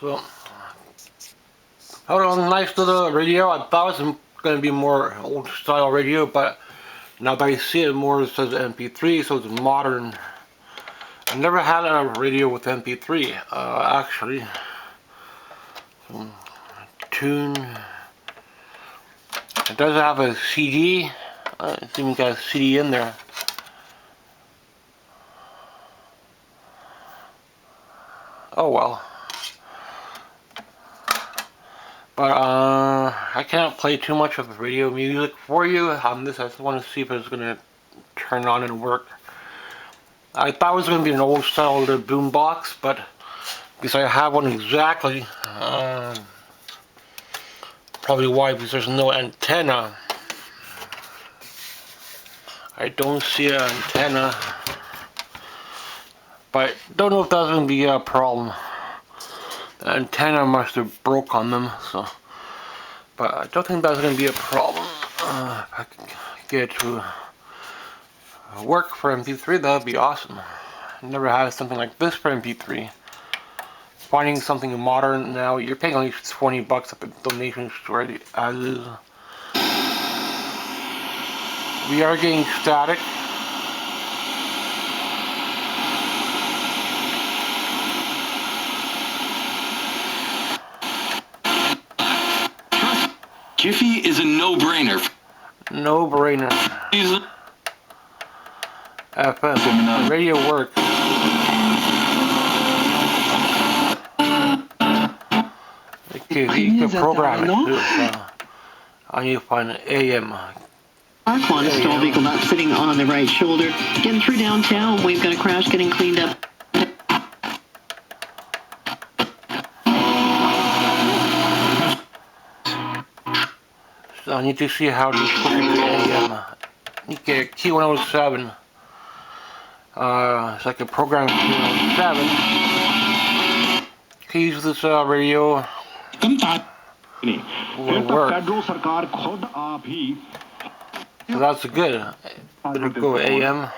So, hold on, nice little radio. I thought it was going to be more old style radio, but now that I see it more, it says MP3, so it's modern. I never had a radio with MP3, actually. Tune. It does have a CD. It's even got a CD in there. Oh well. But I can't play too much of radio music for you on this. I just want to see if it's going to turn on and work. I thought it was going to be an old style little boom box, but because I have one exactly, probably why, because there's no antenna. I don't see an antenna, but don't know if that's going to be a problem. The antenna must have broke on them, so. But I don't think that's going to be a problem. If I can get it to work for MP3, that would be awesome. I never had something like this for MP3. Finding something modern now, you're paying at least 20 bucks at the donation store as is. We are getting static. Jiffy is a no-brainer. No-brainer. FM. Radio works. Okay, you can program it too. I need to find an AM. Our Quanta stall vehicle not sitting on the right shoulder. Getting through downtown, we've got a crash getting cleaned up. So I need to see how to put it to AM. You get a Q107. It's like a program Q107. Keys with this radio will work. So that's good. It'll go AM.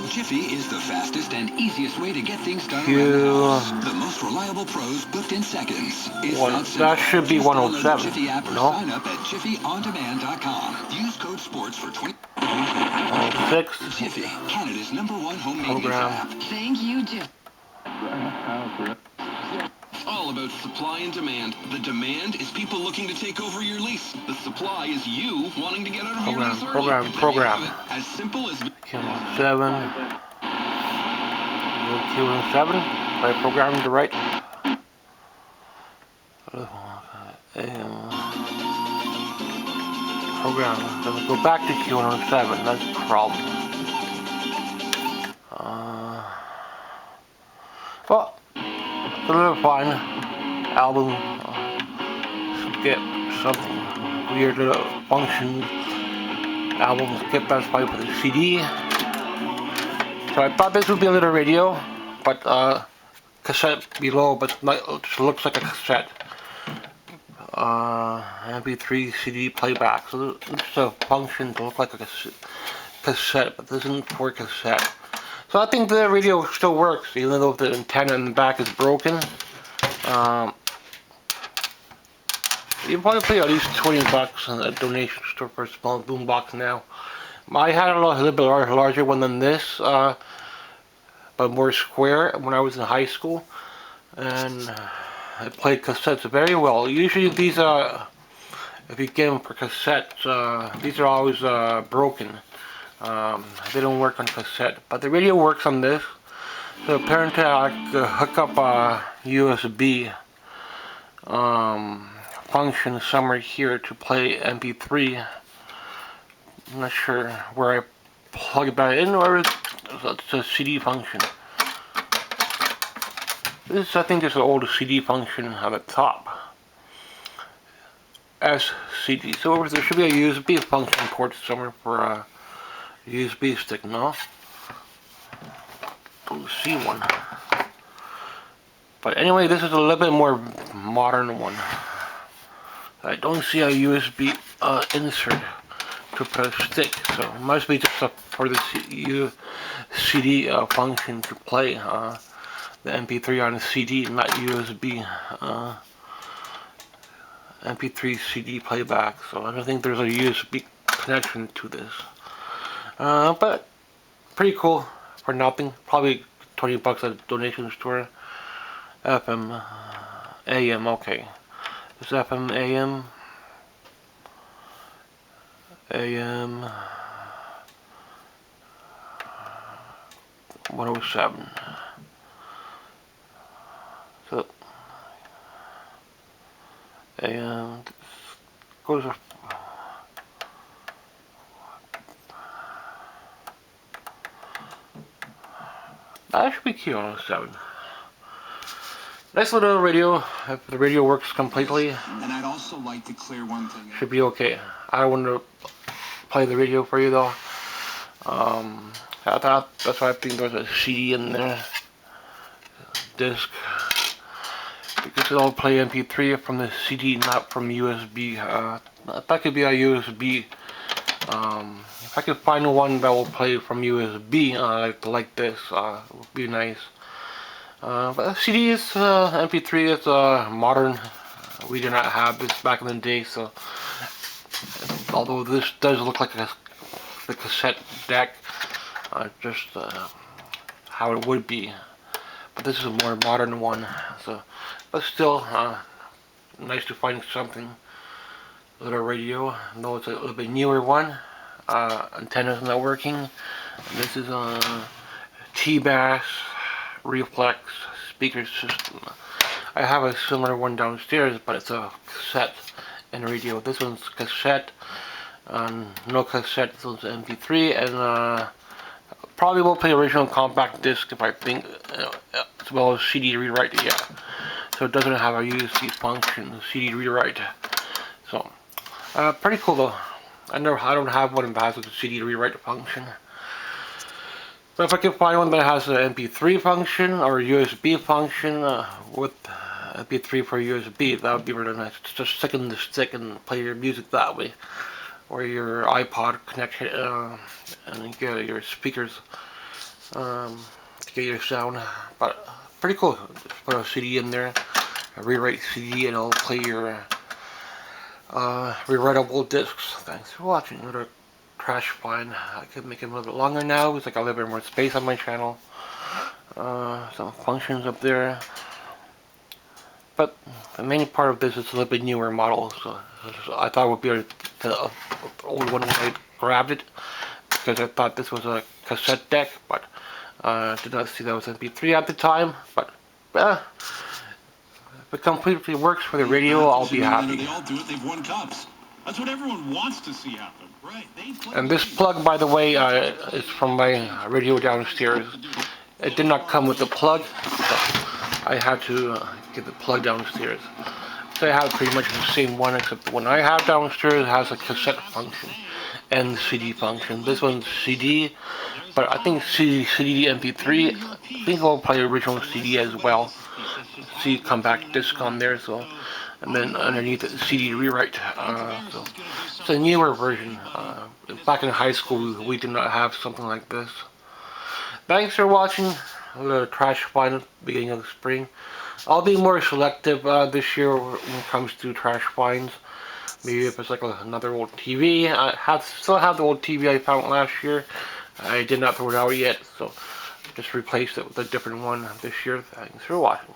Jiffy is the fastest and easiest way to get things done. The most reliable pros booked in seconds. That should be 107. No? Sign up at jiffyondemand.com. Use code SPORTS for 20. 6. Jiffy, Canada's #1 home maintenance app. Thank you, Jiffy. All about supply and demand. The demand is people looking to take over your lease. The supply is you wanting to get out of your lease early. Program. As simple as Q107. Q107. I programmed it right. Program. Then go back to Q107. That's the problem. Well, it's a little fine. Album. Skip something weird little function. Album skip. That's probably for the CD. So I thought this would be a little radio, but cassette below, but it just looks like a cassette. mp3 CD playback. So it's a function to look like a cassette, but this isn't for cassette. So I think the radio still works, even though the antenna in the back is broken. You probably pay at least 20 bucks in a donation store for a small boombox now. I had a little bit larger one than this, but more square when I was in high school, and I played cassettes very well. Usually these if you get them for cassettes, these are always broken. They don't work on cassette, but the radio works on this. So apparently I could hook up a USB function somewhere here to play MP3. I'm not sure where I plug that in, or it's a CD function. This, I think, is an old CD function at the top. SCD. So there should be a USB function port somewhere for a USB stick. No? Don't see one. But anyway, this is a little bit more modern one. I don't see a USB insert. to put a stick, so it must be just for the CD function to play the MP3 on a CD, not USB. MP3 CD playback, so I don't think there's a USB connection to this. But pretty cool for nothing. Probably 20 bucks at a donation store. FM AM, okay. It's FM AM. AM 107. So AM goes up. That should be Q107. Nice little radio. If the radio works completely, And I'd also like to clear one thing. should be okay. I don't want to play the radio for you though. That's why I think there's a CD in there, disc, because it'll play MP3 from the CD, not from USB. That could be a USB. If I could find one that will play from USB, like this, it would be nice. But CD is MP3 is modern. We did not have this back in the day, so although this does look like the cassette deck, just how it would be. But this is a more modern one, so but still nice to find something. A little radio, though it's a little bit newer one. Antenna's not working. This is a T-Bass reflex speaker system. I have a similar one downstairs, but it's a cassette and radio. This one's cassette, no cassette. This one's MP3, and probably will play original compact disc if I think, as well as CD rewrite. Yeah, so it doesn't have a USB function, CD rewrite. So pretty cool though. I don't have one that has a CD rewrite function. But if I can find one that has an MP3 function or a USB function with MP3 for USB, that would be really nice. Just stick in the stick and play your music that way, or your iPod connection, and get your speakers to get your sound. But pretty cool. Just put a CD in there, a rewrite CD, and it'll play your rewritable discs. Thanks for watching. Another crash find. I could make it a little bit longer now. It's like a little bit more space on my channel. Some functions up there. But the main part of this is a little bit newer model, so I thought it would be the old one when I grabbed it, because I thought this was a cassette deck, but did not see that was MP3 at the time. But if it completely works for the radio, I'll be happy. They all do it. They've won cups. That's what everyone wants to see happen, right? And this plug, by the way, is from my radio downstairs. It did not come with the plug, so I had to get the plug downstairs. So I have pretty much the same one, except the one I have downstairs has a cassette function and CD function. This one's CD, but I think CD MP3. I think I'll play original CD as well. See compact disc on there, so. And then underneath it, CD rewrite. So it's a newer version. Back in high school, we did not have something like this. Thanks for watching. A little crash find at the beginning of the spring. I'll be more selective this year when it comes to trash finds. Maybe if it's like another old TV. I still have the old TV I found last year. I did not throw it out yet, so just replaced it with a different one this year. Thanks for watching.